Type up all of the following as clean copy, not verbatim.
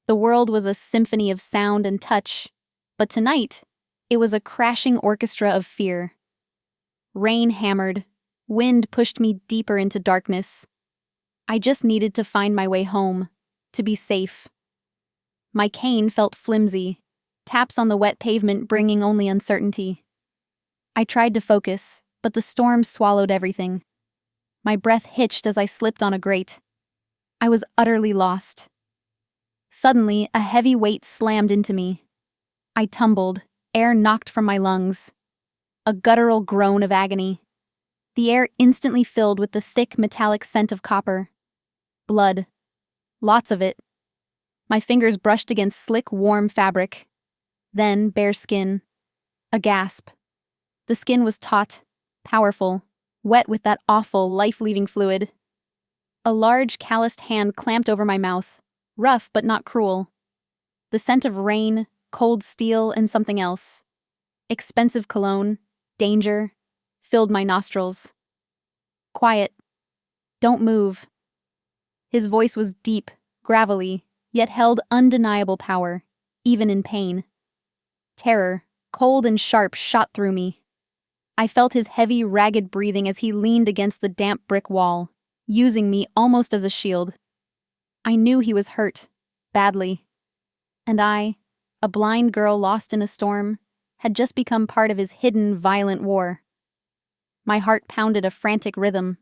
The world was a symphony of sound and touch, but tonight, it was a crashing orchestra of fear. Rain hammered, wind pushed me deeper into darkness. I just needed to find my way home, to be safe. My cane felt flimsy, taps on the wet pavement bringing only uncertainty. I tried to focus, but the storm swallowed everything. My breath hitched as I slipped on a grate. I was utterly lost. Suddenly, a heavy weight slammed into me. I tumbled, air knocked from my lungs. A guttural groan of agony. The air instantly filled with the thick metallic scent of copper. Blood. Lots of it. My fingers brushed against slick, warm fabric. Then bare skin. A gasp. The skin was taut, powerful, wet with that awful, life-leaving fluid. A large, calloused hand clamped over my mouth, rough but not cruel. The scent of rain, cold steel, and something else. Expensive cologne, danger, filled my nostrils. Quiet. Don't move. His voice was deep, gravelly, yet held undeniable power, even in pain. Terror, cold and sharp, shot through me. I felt his heavy, ragged breathing as he leaned against the damp brick wall, using me almost as a shield. I knew he was hurt, badly. And I, a blind girl lost in a storm, had just become part of his hidden, violent war. My heart pounded a frantic rhythm.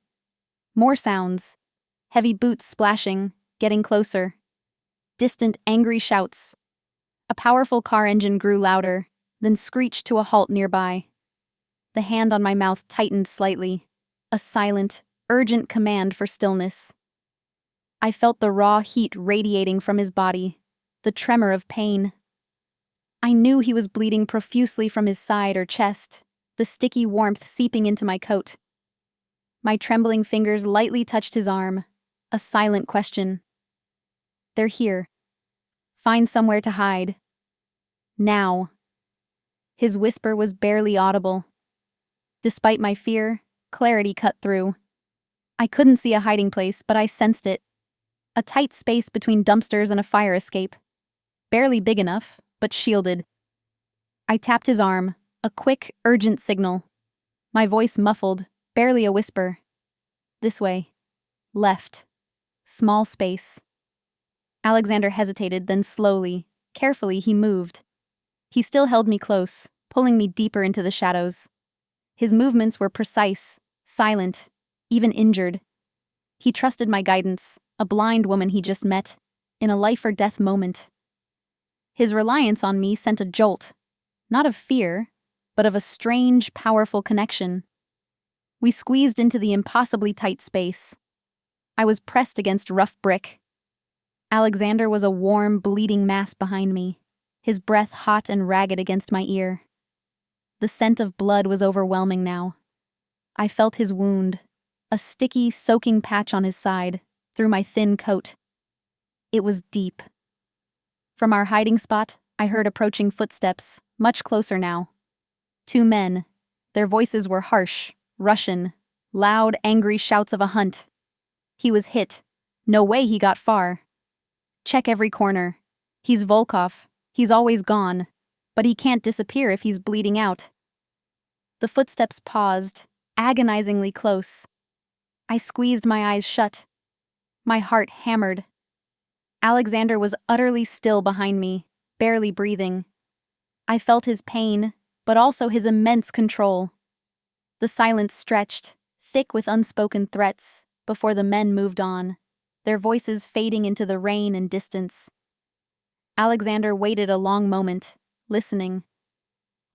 More sounds. Heavy boots splashing, getting closer. Distant, angry shouts. A powerful car engine grew louder, then screeched to a halt nearby. The hand on my mouth tightened slightly, a silent, urgent command for stillness. I felt the raw heat radiating from his body, the tremor of pain. I knew he was bleeding profusely from his side or chest, the sticky warmth seeping into my coat. My trembling fingers lightly touched his arm, a silent question. They're here. Find somewhere to hide. Now. His whisper was barely audible. Despite my fear, clarity cut through. I couldn't see a hiding place, but I sensed it. A tight space between dumpsters and a fire escape. Barely big enough, but shielded. I tapped his arm, a quick, urgent signal. My voice muffled, barely a whisper. This way. Left. Small space. Alexander hesitated, then slowly, carefully he moved. He still held me close, pulling me deeper into the shadows. His movements were precise, silent, even injured. He trusted my guidance, a blind woman he just met, in a life-or-death moment. His reliance on me sent a jolt, not of fear, but of a strange, powerful connection. We squeezed into the impossibly tight space. I was pressed against rough brick. Alexander was a warm, bleeding mass behind me, his breath hot and ragged against my ear. The scent of blood was overwhelming now. I felt his wound, a sticky, soaking patch on his side, through my thin coat. It was deep. From our hiding spot, I heard approaching footsteps, much closer now. 2 men. Their voices were harsh, Russian, loud, angry shouts of a hunt. He was hit. No way he got far. Check every corner. He's Volkov. He's always gone. But he can't disappear if he's bleeding out. The footsteps paused, agonizingly close. I squeezed my eyes shut. My heart hammered. Alexander was utterly still behind me, barely breathing. I felt his pain, but also his immense control. The silence stretched, thick with unspoken threats, before the men moved on, their voices fading into the rain and distance. Alexander waited a long moment, listening.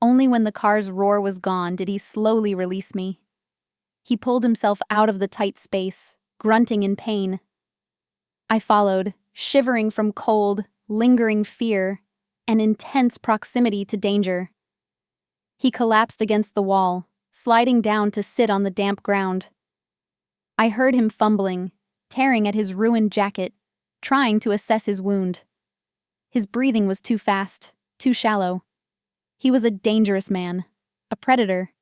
Only when the car's roar was gone did he slowly release me. He pulled himself out of the tight space, grunting in pain. I followed, shivering from cold, lingering fear, and intense proximity to danger. He collapsed against the wall, sliding down to sit on the damp ground. I heard him fumbling, tearing at his ruined jacket, trying to assess his wound. His breathing was too fast, too shallow. He was a dangerous man, a predator.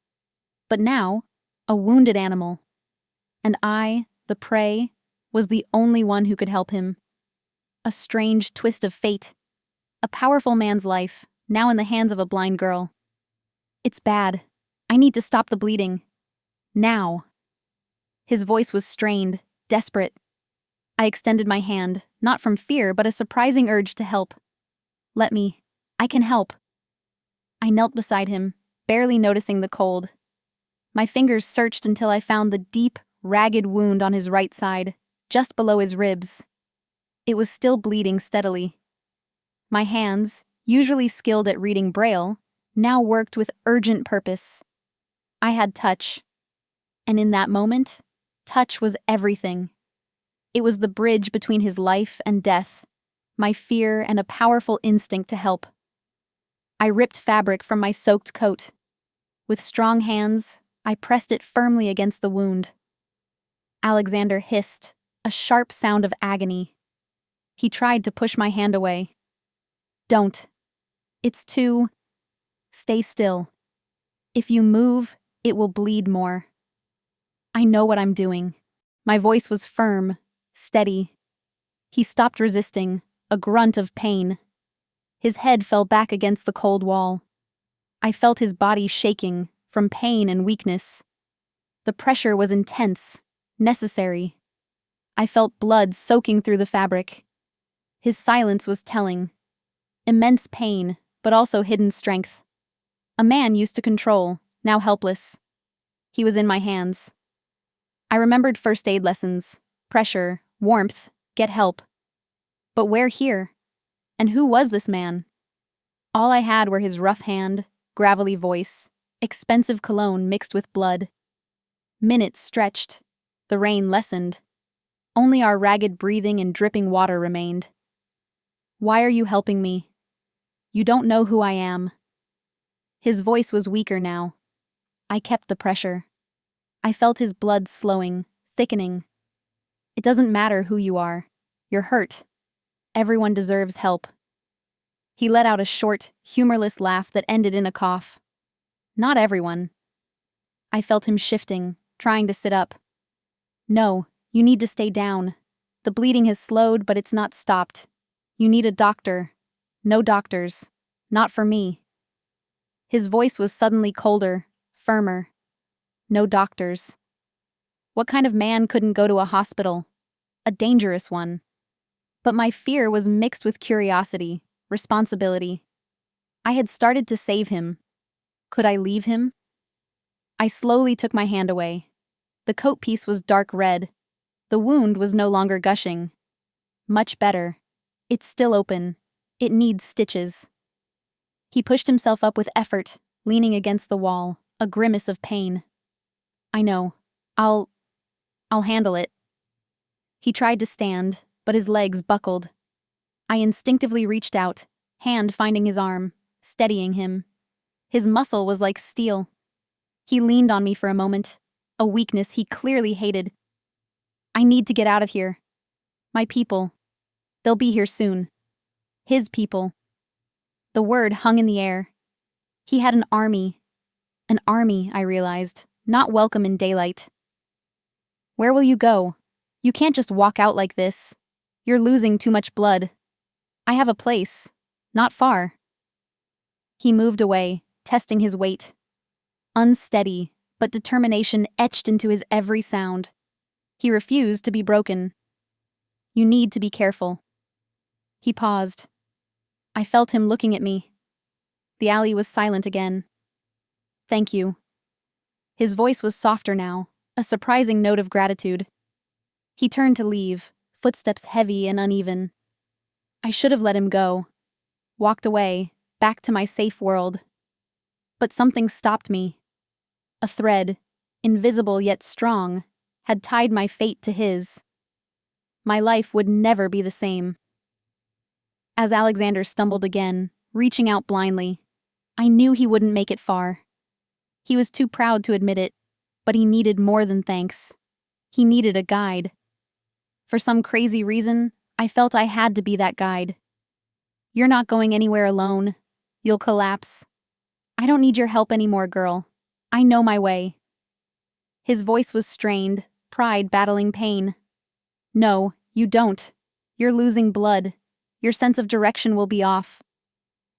But now, a wounded animal. And I, the prey, was the only one who could help him. A strange twist of fate. A powerful man's life, now in the hands of a blind girl. It's bad. I need to stop the bleeding. Now. His voice was strained, desperate. I extended my hand, not from fear, but a surprising urge to help. Let me. I can help. I knelt beside him, barely noticing the cold. My fingers searched until I found the deep, ragged wound on his right side, just below his ribs. It was still bleeding steadily. My hands, usually skilled at reading Braille, now worked with urgent purpose. I had touch. And in that moment, touch was everything. It was the bridge between his life and death, my fear and a powerful instinct to help. I ripped fabric from my soaked coat. With strong hands, I pressed it firmly against the wound. Alexander hissed, a sharp sound of agony. He tried to push my hand away. Don't. It's too... Stay still. If you move, it will bleed more. I know what I'm doing. My voice was firm, steady. He stopped resisting, a grunt of pain. His head fell back against the cold wall. I felt his body shaking from pain and weakness. The pressure was intense, necessary. I felt blood soaking through the fabric. His silence was telling. Immense pain, but also hidden strength. A man used to control, now helpless. He was in my hands. I remembered first aid lessons, pressure, warmth, get help. But where here? And who was this man? All I had were his rough hand, gravelly voice, expensive cologne mixed with blood. Minutes stretched. The rain lessened. Only our ragged breathing and dripping water remained. Why are you helping me? You don't know who I am. His voice was weaker now. I kept the pressure. I felt his blood slowing, thickening. It doesn't matter who you are. You're hurt. Everyone deserves help. He let out a short, humorless laugh that ended in a cough. Not everyone. I felt him shifting, trying to sit up. No, you need to stay down. The bleeding has slowed, but it's not stopped. You need a doctor. No doctors. Not for me. His voice was suddenly colder, firmer. No doctors. What kind of man couldn't go to a hospital? A dangerous one. But my fear was mixed with curiosity, responsibility. I had started to save him. Could I leave him? I slowly took my hand away. The coat piece was dark red. The wound was no longer gushing. Much better. It's still open. It needs stitches. He pushed himself up with effort, leaning against the wall, a grimace of pain. I know. I'll handle it. He tried to stand, but his legs buckled. I instinctively reached out, hand finding his arm, steadying him. His muscle was like steel. He leaned on me for a moment, a weakness he clearly hated. I need to get out of here. My people. They'll be here soon. His people. The word hung in the air. He had an army. An army, I realized, not welcome in daylight. Where will you go? You can't just walk out like this. You're losing too much blood. I have a place. Not far. He moved away, testing his weight. Unsteady, but determination etched into his every sound. He refused to be broken. You need to be careful. He paused. I felt him looking at me. The alley was silent again. Thank you. His voice was softer now, a surprising note of gratitude. He turned to leave, footsteps heavy and uneven. I should have let him go. Walked away, back to my safe world. But something stopped me. A thread, invisible yet strong, had tied my fate to his. My life would never be the same. As Alexander stumbled again, reaching out blindly, I knew he wouldn't make it far. He was too proud to admit it, but he needed more than thanks. He needed a guide. For some crazy reason, I felt I had to be that guide. You're not going anywhere alone. You'll collapse. I don't need your help anymore, girl. I know my way. His voice was strained, pride battling pain. No, you don't. You're losing blood. Your sense of direction will be off.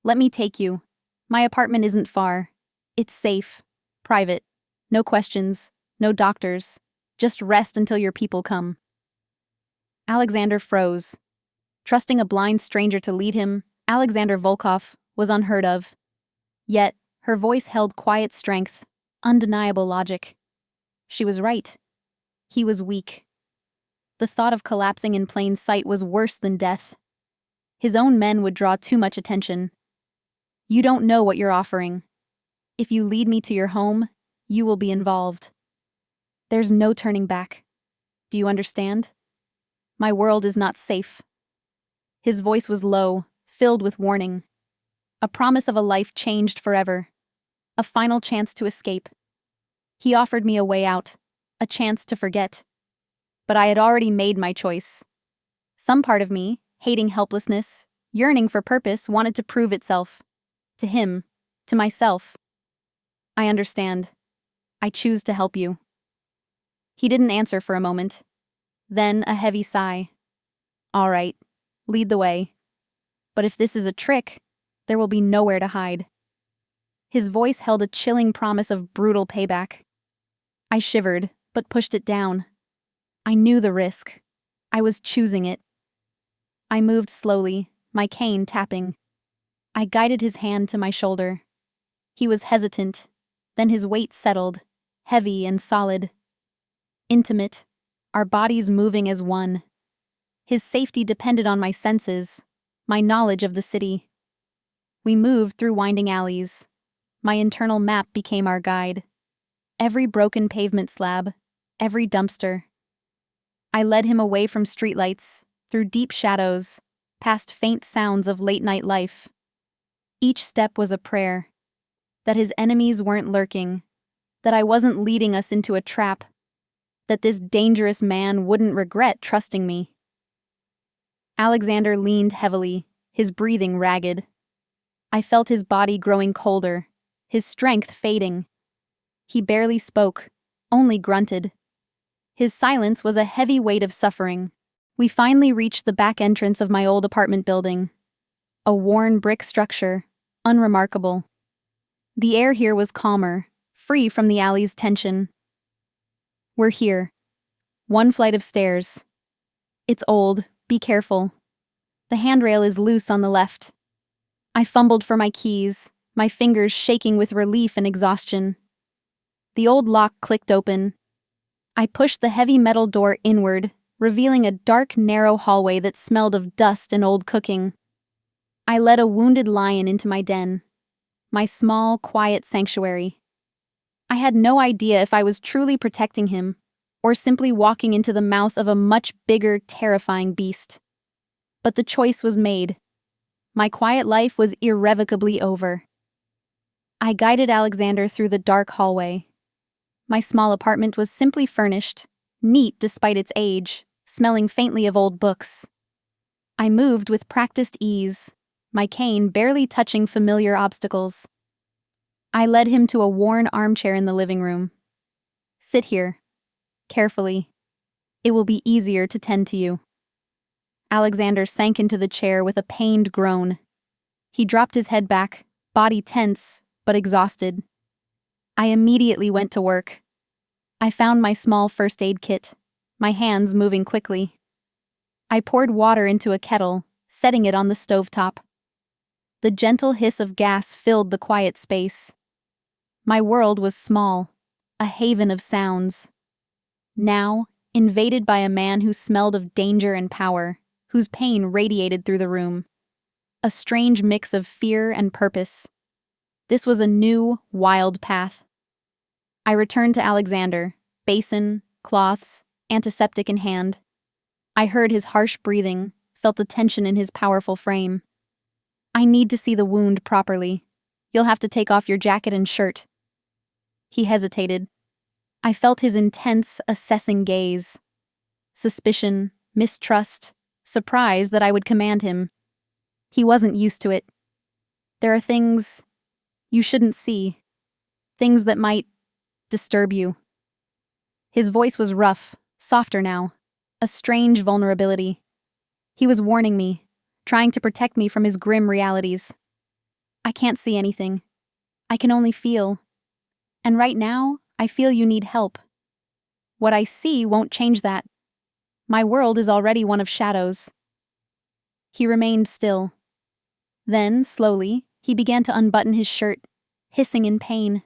Let me take you. My apartment isn't far. It's safe. Private. No questions. No doctors. Just rest until your people come. Alexander froze. Trusting a blind stranger to lead him, Alexander Volkov was unheard of. Yet, her voice held quiet strength, undeniable logic. She was right. He was weak. The thought of collapsing in plain sight was worse than death. His own men would draw too much attention. You don't know what you're offering. If you lead me to your home, you will be involved. There's no turning back. Do you understand? My world is not safe. His voice was low, filled with warning. A promise of a life changed forever. A final chance to escape. He offered me a way out, a chance to forget. But I had already made my choice. Some part of me, hating helplessness, yearning for purpose, wanted to prove itself. To him, to myself. I understand. I choose to help you. He didn't answer for a moment. Then a heavy sigh. All right, lead the way. But if this is a trick, there will be nowhere to hide. His voice held a chilling promise of brutal payback. I shivered, but pushed it down. I knew the risk. I was choosing it. I moved slowly, my cane tapping. I guided his hand to my shoulder. He was hesitant, then his weight settled, heavy and solid. Intimate, our bodies moving as one. His safety depended on my senses, my knowledge of the city. We moved through winding alleys. My internal map became our guide. Every broken pavement slab, every dumpster. I led him away from streetlights, through deep shadows, past faint sounds of late-night life. Each step was a prayer. That his enemies weren't lurking. That I wasn't leading us into a trap. That this dangerous man wouldn't regret trusting me. Alexander leaned heavily, his breathing ragged. I felt his body growing colder, his strength fading. He barely spoke, only grunted. His silence was a heavy weight of suffering. We finally reached the back entrance of my old apartment building. A worn brick structure, unremarkable. The air here was calmer, free from the alley's tension. We're here. One flight of stairs. It's old, be careful. The handrail is loose on the left. I fumbled for my keys, my fingers shaking with relief and exhaustion. The old lock clicked open. I pushed the heavy metal door inward, revealing a dark, narrow hallway that smelled of dust and old cooking. I led a wounded lion into my den. My small, quiet sanctuary. I had no idea if I was truly protecting him, or simply walking into the mouth of a much bigger, terrifying beast. But the choice was made. My quiet life was irrevocably over. I guided Alexander through the dark hallway. My small apartment was simply furnished, neat despite its age, smelling faintly of old books. I moved with practiced ease, my cane barely touching familiar obstacles. I led him to a worn armchair in the living room. Sit here. Carefully. It will be easier to tend to you. Alexander sank into the chair with a pained groan. He dropped his head back, body tense, but exhausted. I immediately went to work. I found my small first aid kit, my hands moving quickly. I poured water into a kettle, setting it on the stovetop. The gentle hiss of gas filled the quiet space. My world was small, a haven of sounds. Now, invaded by a man who smelled of danger and power, whose pain radiated through the room. A strange mix of fear and purpose. This was a new, wild path. I returned to Alexander, basin, cloths, antiseptic in hand. I heard his harsh breathing, felt the tension in his powerful frame. I need to see the wound properly. You'll have to take off your jacket and shirt. He hesitated. I felt his intense, assessing gaze. Suspicion, mistrust, surprise that I would command him. He wasn't used to it. There are things you shouldn't see. Things that might disturb you. His voice was rough, softer now. A strange vulnerability. He was warning me, trying to protect me from his grim realities. I can't see anything. I can only feel. And right now, I feel you need help. What I see won't change that. My world is already one of shadows. He remained still. Then, slowly, he began to unbutton his shirt, hissing in pain.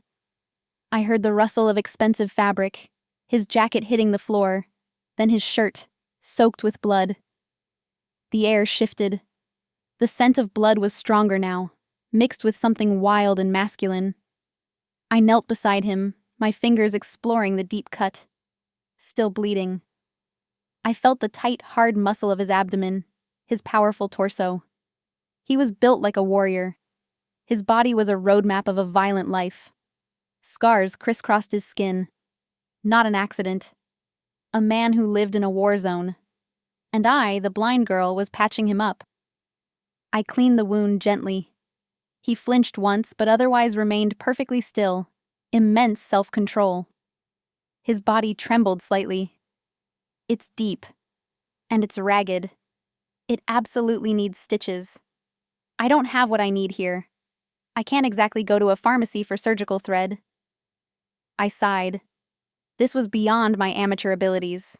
I heard the rustle of expensive fabric, his jacket hitting the floor, then his shirt, soaked with blood. The air shifted. The scent of blood was stronger now, mixed with something wild and masculine. I knelt beside him, my fingers exploring the deep cut. Still bleeding. I felt the tight, hard muscle of his abdomen, his powerful torso. He was built like a warrior. His body was a roadmap of a violent life. Scars crisscrossed his skin. Not an accident. A man who lived in a war zone. And I, the blind girl, was patching him up. I cleaned the wound gently. He flinched once, but otherwise remained perfectly still. Immense self-control. His body trembled slightly. It's deep. And it's ragged. It absolutely needs stitches. I don't have what I need here. I can't exactly go to a pharmacy for surgical thread. I sighed. This was beyond my amateur abilities.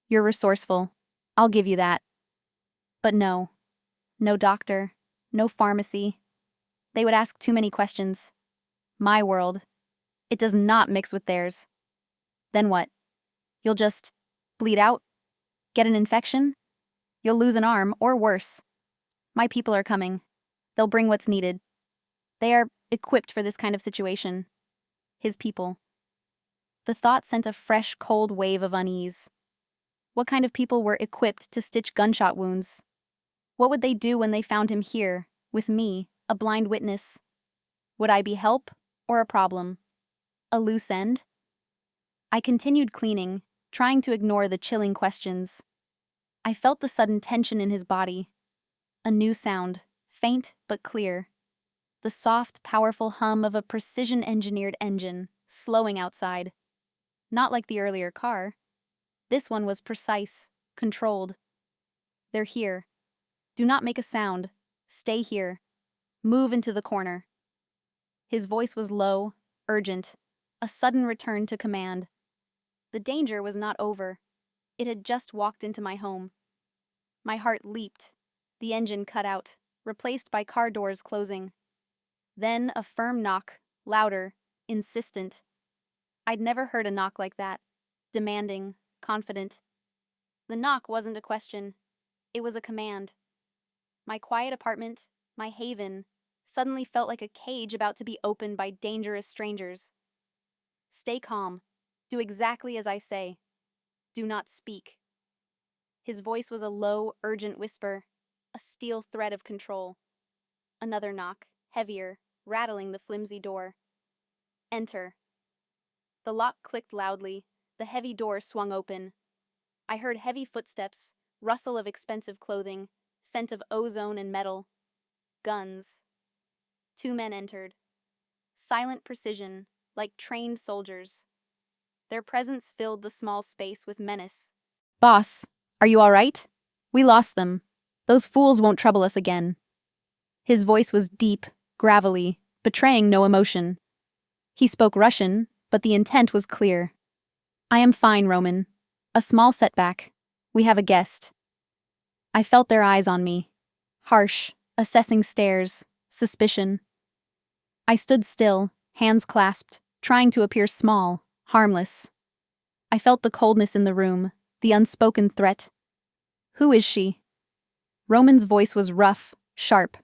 You're resourceful. I'll give you that. But no. No doctor. No pharmacy. They would ask too many questions. My world. It does not mix with theirs. Then what? You'll just bleed out? Get an infection? You'll lose an arm, or worse. My people are coming. They'll bring what's needed. They are equipped for this kind of situation. His people. The thought sent a fresh, cold wave of unease. What kind of people were equipped to stitch gunshot wounds? What would they do when they found him here, with me, a blind witness? Would I be help or a problem? A loose end? I continued cleaning, trying to ignore the chilling questions. I felt the sudden tension in his body. A new sound, faint but clear. The soft, powerful hum of a precision-engineered engine, slowing outside. Not like the earlier car. This one was precise, controlled. They're here. Do not make a sound. Stay here. Move into the corner. His voice was low, urgent, a sudden return to command. The danger was not over. It had just walked into my home. My heart leaped. The engine cut out, replaced by car doors closing. Then a firm knock, louder, insistent. I'd never heard a knock like that. Demanding, confident. The knock wasn't a question. It was a command. My quiet apartment, my haven, suddenly felt like a cage about to be opened by dangerous strangers. Stay calm. Do exactly as I say. Do not speak. His voice was a low, urgent whisper, a steel thread of control. Another knock, heavier, rattling the flimsy door. Enter. The lock clicked loudly, the heavy door swung open. I heard heavy footsteps, rustle of expensive clothing, scent of ozone and metal. Guns. 2 men entered. Silent precision, like trained soldiers. Their presence filled the small space with menace. Boss, are you all right? We lost them. Those fools won't trouble us again. His voice was deep, gravelly, betraying no emotion. He spoke Russian, but the intent was clear. I am fine, Roman. A small setback. We have a guest. I felt their eyes on me. Harsh, assessing stares, suspicion. I stood still, hands clasped, trying to appear small, harmless. I felt the coldness in the room, the unspoken threat. Who is she? Roman's voice was rough, sharp.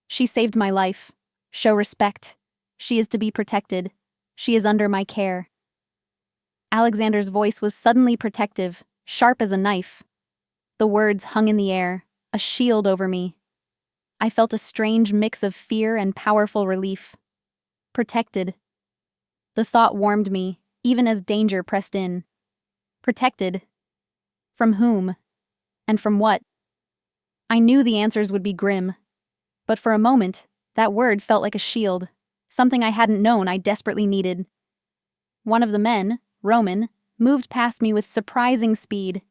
She saved my life. Show respect. She is to be protected. She is under my care. Alexander's voice was suddenly protective, sharp as a knife. The words hung in the air, a shield over me. I felt a strange mix of fear and powerful relief. Protected. The thought warmed me, even as danger pressed in. Protected. From whom? And from what? I knew the answers would be grim. But for a moment, that word felt like a shield, something I hadn't known I desperately needed. One of the men, Roman, moved past me with surprising speed.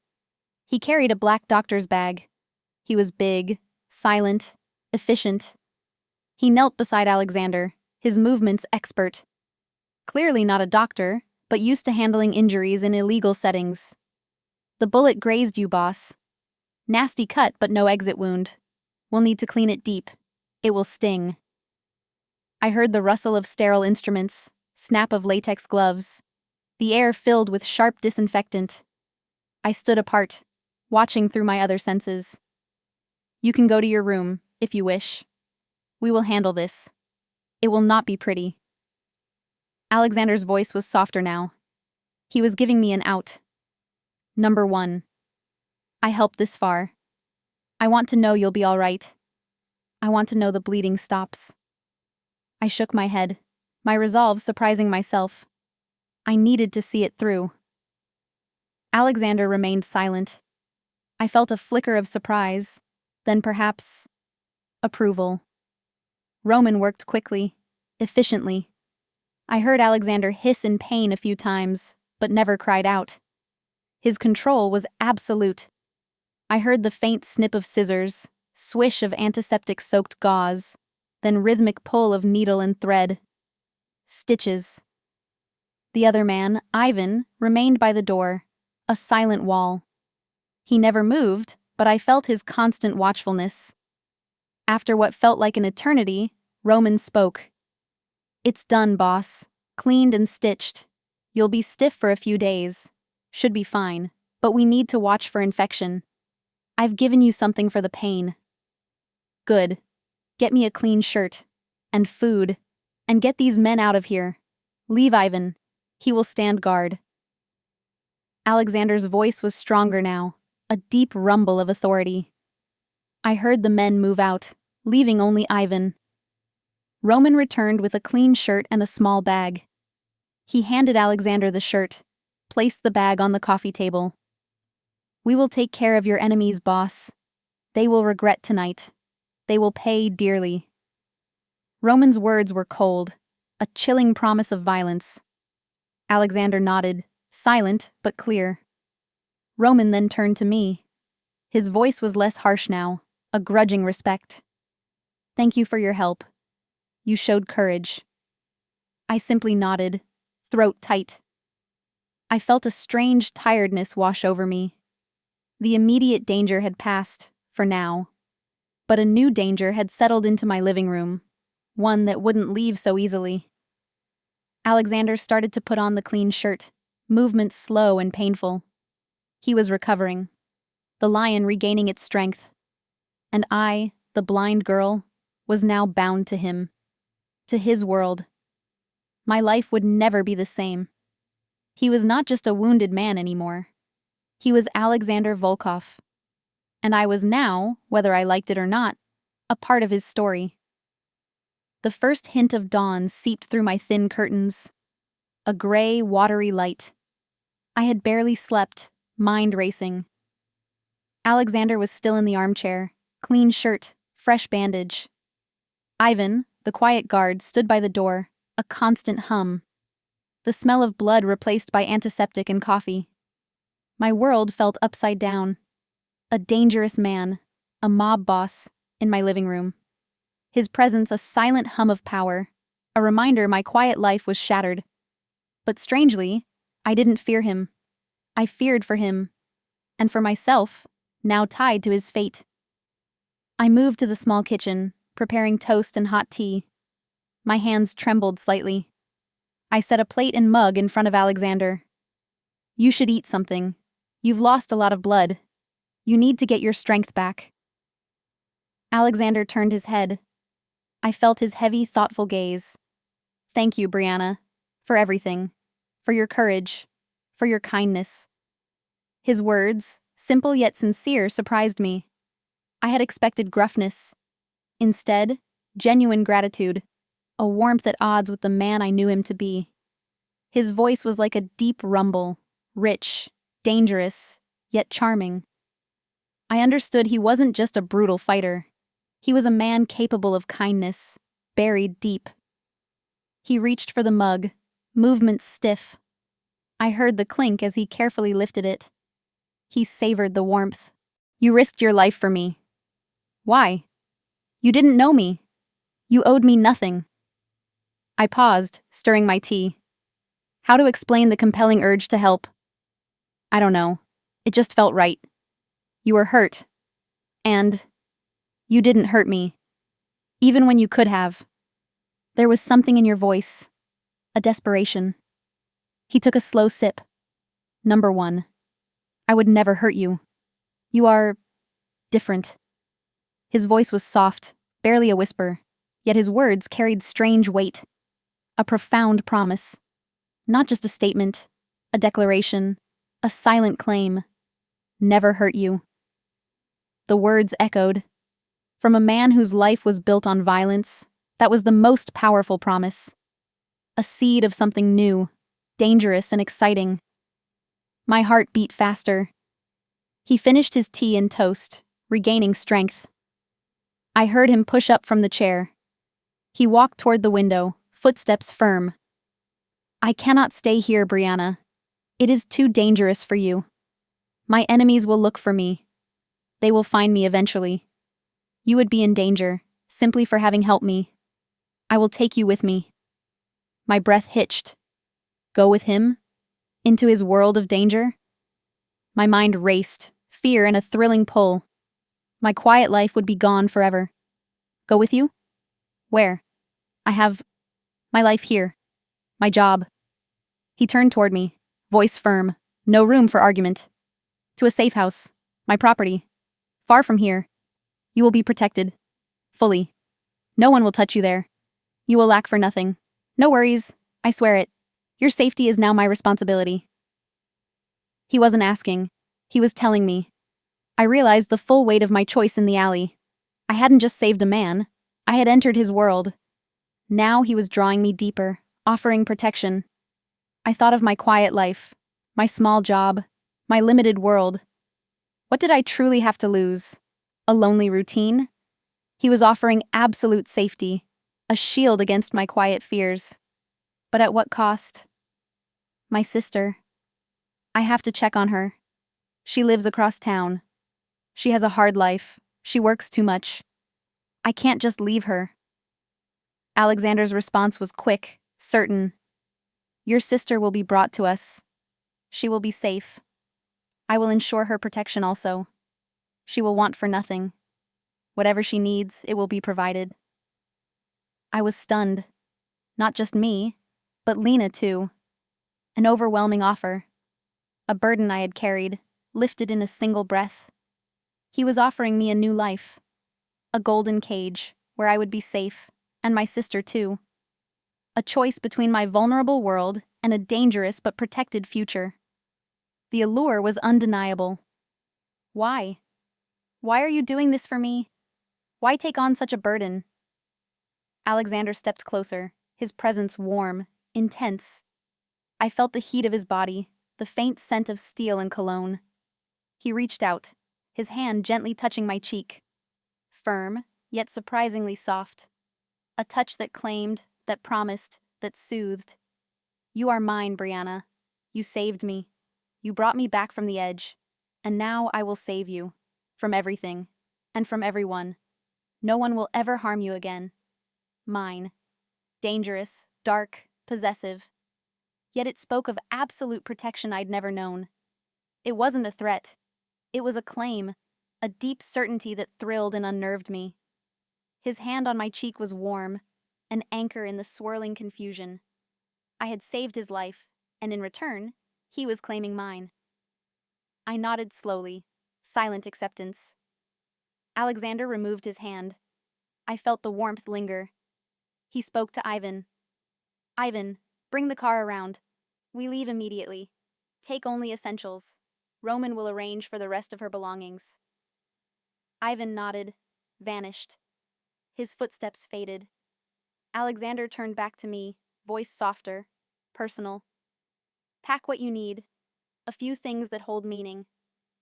He carried a black doctor's bag. He was big, silent, efficient. He knelt beside Alexander, his movements expert. Clearly not a doctor, but used to handling injuries in illegal settings. The bullet grazed you, boss. Nasty cut, but no exit wound. We'll need to clean it deep. It will sting. I heard the rustle of sterile instruments, snap of latex gloves. The air filled with sharp disinfectant. I stood apart, watching through my other senses. You can go to your room, if you wish. We will handle this. It will not be pretty. Alexander's voice was softer now. He was giving me an out. Number 1. I helped this far. I want to know you'll be all right. I want to know the bleeding stops. I shook my head, my resolve surprising myself. I needed to see it through. Alexander remained silent. I felt a flicker of surprise, then perhaps approval. Roman worked quickly, efficiently. I heard Alexander hiss in pain a few times, but never cried out. His control was absolute. I heard the faint snip of scissors, swish of antiseptic-soaked gauze, then rhythmic pull of needle and thread. Stitches. The other man, Ivan, remained by the door, a silent wall. He never moved, but I felt his constant watchfulness. After what felt like an eternity, Roman spoke. It's done, boss. Cleaned and stitched. You'll be stiff for a few days. Should be fine, but we need to watch for infection. I've given you something for the pain. Good. Get me a clean shirt. And food. And get these men out of here. Leave Ivan. He will stand guard. Alexander's voice was stronger now, a deep rumble of authority. I heard the men move out, leaving only Ivan. Roman returned with a clean shirt and a small bag. He handed Alexander the shirt, placed the bag on the coffee table. We will take care of your enemies, boss. They will regret tonight. They will pay dearly. Roman's words were cold, a chilling promise of violence. Alexander nodded, silent but clear. Roman then turned to me. His voice was less harsh now, a grudging respect. Thank you for your help. You showed courage. I simply nodded, throat tight. I felt a strange tiredness wash over me. The immediate danger had passed, for now. But a new danger had settled into my living room, one that wouldn't leave so easily. Alexander started to put on the clean shirt, movements slow and painful. He was recovering, the lion regaining its strength. And I, the blind girl, was now bound to him, to his world. My life would never be the same. He was not just a wounded man anymore. He was Alexander Volkov. And I was now, whether I liked it or not, a part of his story. The first hint of dawn seeped through my thin curtains. A gray, watery light. I had barely slept, mind racing. Alexander was still in the armchair, clean shirt, fresh bandage. Ivan, the quiet guard, stood by the door, a constant hum. The smell of blood replaced by antiseptic and coffee. My world felt upside down. A dangerous man, a mob boss, in my living room. His presence a silent hum of power, a reminder my quiet life was shattered. But strangely, I didn't fear him. I feared for him, and for myself, now tied to his fate. I moved to the small kitchen, preparing toast and hot tea. My hands trembled slightly. I set a plate and mug in front of Alexander. You should eat something. You've lost a lot of blood. You need to get your strength back. Alexander turned his head. I felt his heavy, thoughtful gaze. Thank you, Brianna, for everything, for your courage, for your kindness. His words, simple yet sincere, surprised me. I had expected gruffness. Instead, genuine gratitude, a warmth at odds with the man I knew him to be. His voice was like a deep rumble, rich, dangerous, yet charming. I understood he wasn't just a brutal fighter. He was a man capable of kindness, buried deep. He reached for the mug, movements stiff. I heard the clink as he carefully lifted it. He savored the warmth. You risked your life for me. Why? You didn't know me. You owed me nothing. I paused, stirring my tea. How to explain the compelling urge to help? I don't know. It just felt right. You were hurt. And you didn't hurt me. Even when you could have. There was something in your voice. A desperation. He took a slow sip. Number 1. I would never hurt you. You are different. His voice was soft, barely a whisper, yet his words carried strange weight. A profound promise. Not just a statement, a declaration, a silent claim. Never hurt you. The words echoed. From a man whose life was built on violence, that was the most powerful promise. A seed of something new, dangerous and exciting. My heart beat faster. He finished his tea and toast, regaining strength. I heard him push up from the chair. He walked toward the window, footsteps firm. I cannot stay here, Brianna. It is too dangerous for you. My enemies will look for me. They will find me eventually. You would be in danger, simply for having helped me. I will take you with me. My breath hitched. Go with him? Into his world of danger? My mind raced, fear and a thrilling pull. My quiet life would be gone forever. Go with you? Where? I have my life here. My job. He turned toward me, voice firm, no room for argument. To a safe house, my property. Far from here. You will be protected. Fully. No one will touch you there. You will lack for nothing. No worries, I swear it. Your safety is now my responsibility. He wasn't asking. He was telling me. I realized the full weight of my choice in the alley. I hadn't just saved a man. I had entered his world. Now he was drawing me deeper, offering protection. I thought of my quiet life, my small job, my limited world. What did I truly have to lose? A lonely routine? He was offering absolute safety, a shield against my quiet fears. But at what cost? My sister. I have to check on her. She lives across town. She has a hard life. She works too much. I can't just leave her. Alexander's response was quick, certain. Your sister will be brought to us. She will be safe. I will ensure her protection also. She will want for nothing. Whatever she needs, it will be provided. I was stunned. Not just me, but Lena too. An overwhelming offer. A burden I had carried, lifted in a single breath. He was offering me a new life. A golden cage, where I would be safe, and my sister too. A choice between my vulnerable world and a dangerous but protected future. The allure was undeniable. Why? Why are you doing this for me? Why take on such a burden? Alexander stepped closer, his presence warm, intense. I felt the heat of his body, the faint scent of steel and cologne. He reached out, his hand gently touching my cheek. Firm, yet surprisingly soft. A touch that claimed, that promised, that soothed. You are mine, Brianna. You saved me. You brought me back from the edge. And now I will save you. From everything. And from everyone. No one will ever harm you again. Mine. Dangerous, dark, possessive. Yet it spoke of absolute protection I'd never known. It wasn't a threat. It was a claim, a deep certainty that thrilled and unnerved me. His hand on my cheek was warm, an anchor in the swirling confusion. I had saved his life, and in return, he was claiming mine. I nodded slowly, silent acceptance. Alexander removed his hand. I felt the warmth linger. He spoke to Ivan. Ivan, bring the car around. We leave immediately. Take only essentials. Roman will arrange for the rest of her belongings. Ivan nodded, vanished. His footsteps faded. Alexander turned back to me, voice softer, personal. Pack what you need. A few things that hold meaning.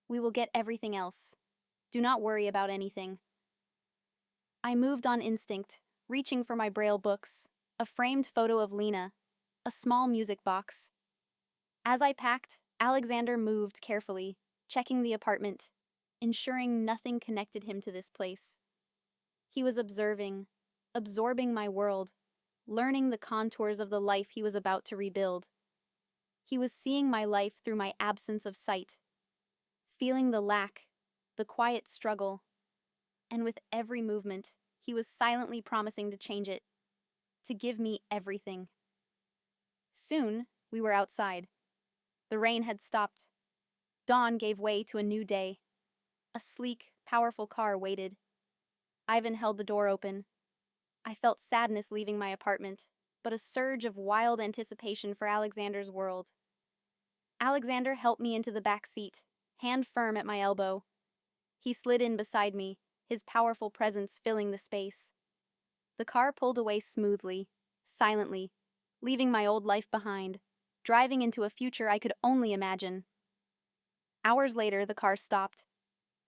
We will get everything else. Do not worry about anything. I moved on instinct, reaching for my Braille books, a framed photo of Lena, a small music box. As I packed, Alexander moved carefully, checking the apartment, ensuring nothing connected him to this place. He was absorbing my world, learning the contours of the life he was about to rebuild. He was seeing my life through my absence of sight, feeling the lack, the quiet struggle, and with every movement, he was silently promising to change it, to give me everything. Soon, we were outside. The rain had stopped. Dawn gave way to a new day. A sleek, powerful car waited. Ivan held the door open. I felt sadness leaving my apartment, but a surge of wild anticipation for Alexander's world. Alexander helped me into the back seat, hand firm at my elbow. He slid in beside me, his powerful presence filling the space. The car pulled away smoothly, silently, leaving my old life behind, driving into a future I could only imagine. Hours later, the car stopped.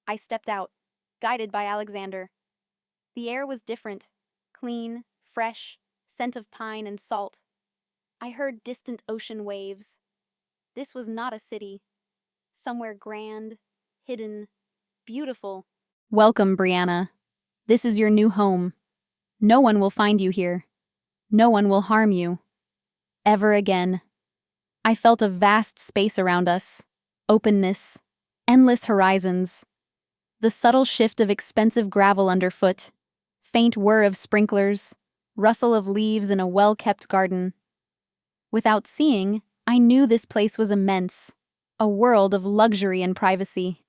I stepped out, guided by Alexander. The air was different, clean, fresh, scent of pine and salt. I heard distant ocean waves. This was not a city. Somewhere grand, hidden, beautiful. Welcome, Brianna. This is your new home. No one will find you here. No one will harm you. Ever again. I felt a vast space around us. Openness. Endless horizons. The subtle shift of expensive gravel underfoot. Faint whir of sprinklers. Rustle of leaves in a well-kept garden. Without seeing, I knew this place was immense. A world of luxury and privacy.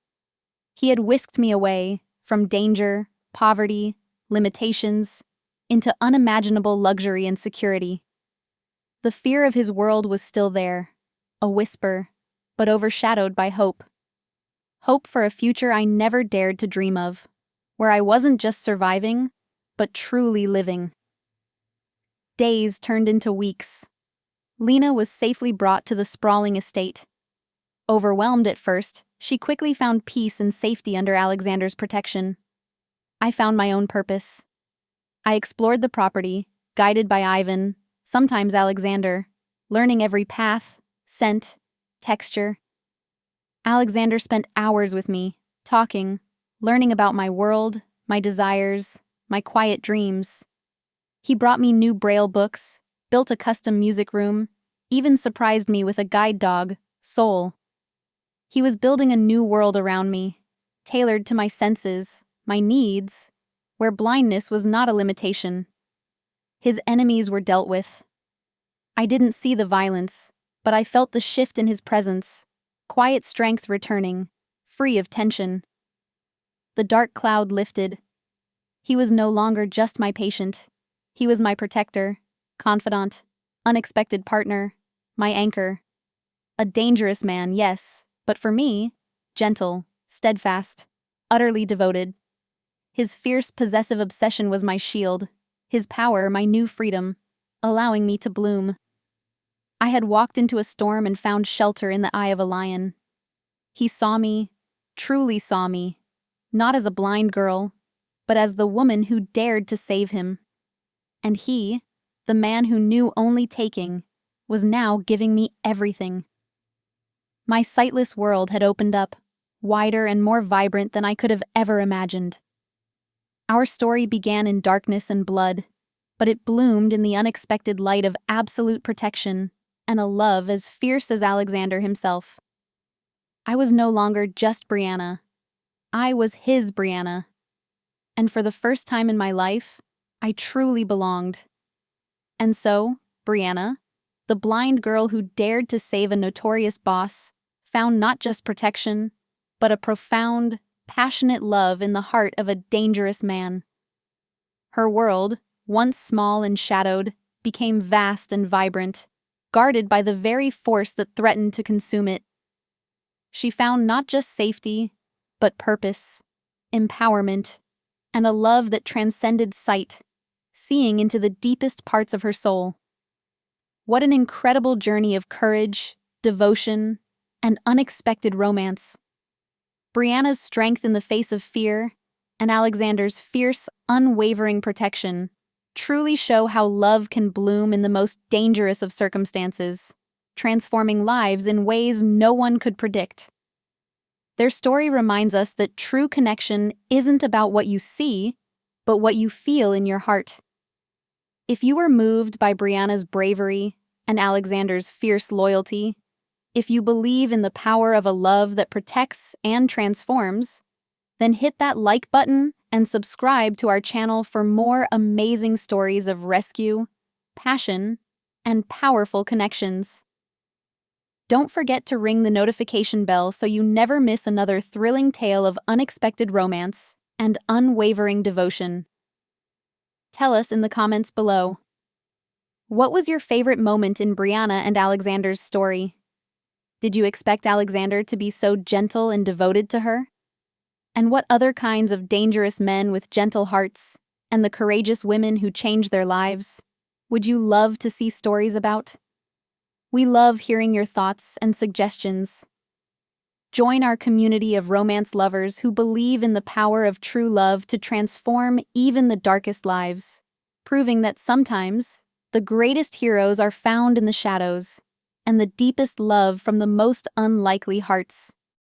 He had whisked me away from danger, poverty, limitations, into unimaginable luxury and security. The fear of his world was still there, a whisper, but overshadowed by hope. Hope for a future I never dared to dream of, where I wasn't just surviving, but truly living. Days turned into weeks. Lena was safely brought to the sprawling estate. Overwhelmed at first, she quickly found peace and safety under Alexander's protection. I found my own purpose. I explored the property, guided by Ivan, sometimes Alexander, learning every path, scent, texture. Alexander spent hours with me, talking, learning about my world, my desires, my quiet dreams. He brought me new Braille books, built a custom music room, even surprised me with a guide dog, Soul. He was building a new world around me, tailored to my senses, my needs, where blindness was not a limitation. His enemies were dealt with. I didn't see the violence, but I felt the shift in his presence, quiet strength returning, free of tension. The dark cloud lifted. He was no longer just my patient. He was my protector, confidant, unexpected partner, my anchor. A dangerous man, yes, but for me, gentle, steadfast, utterly devoted. His fierce, possessive obsession was my shield, his power my new freedom, allowing me to bloom. I had walked into a storm and found shelter in the eye of a lion. He saw me, truly saw me, not as a blind girl, but as the woman who dared to save him. And he, the man who knew only taking, was now giving me everything. My sightless world had opened up, wider and more vibrant than I could have ever imagined. Our story began in darkness and blood, but it bloomed in the unexpected light of absolute protection and a love as fierce as Alexander himself. I was no longer just Brianna. I was his Brianna. And for the first time in my life, I truly belonged. And so, Brianna, the blind girl who dared to save a notorious boss, found not just protection, but a profound, passionate love in the heart of a dangerous man. Her world, once small and shadowed, became vast and vibrant, guarded by the very force that threatened to consume it. She found not just safety, but purpose, empowerment, and a love that transcended sight, seeing into the deepest parts of her soul. What an incredible journey of courage, devotion, and unexpected romance. Brianna's strength in the face of fear, and Alexander's fierce, unwavering protection truly show how love can bloom in the most dangerous of circumstances, transforming lives in ways no one could predict. Their story reminds us that true connection isn't about what you see, but what you feel in your heart. If you were moved by Brianna's bravery and Alexander's fierce loyalty, if you believe in the power of a love that protects and transforms, then hit that like button and subscribe to our channel for more amazing stories of rescue, passion, and powerful connections. Don't forget to ring the notification bell so you never miss another thrilling tale of unexpected romance and unwavering devotion. Tell us in the comments below. What was your favorite moment in Brianna and Alexander's story? Did you expect Alexander to be so gentle and devoted to her? And what other kinds of dangerous men with gentle hearts and the courageous women who change their lives would you love to see stories about? We love hearing your thoughts and suggestions. Join our community of romance lovers who believe in the power of true love to transform even the darkest lives, proving that sometimes the greatest heroes are found in the shadows and the deepest love from the most unlikely hearts.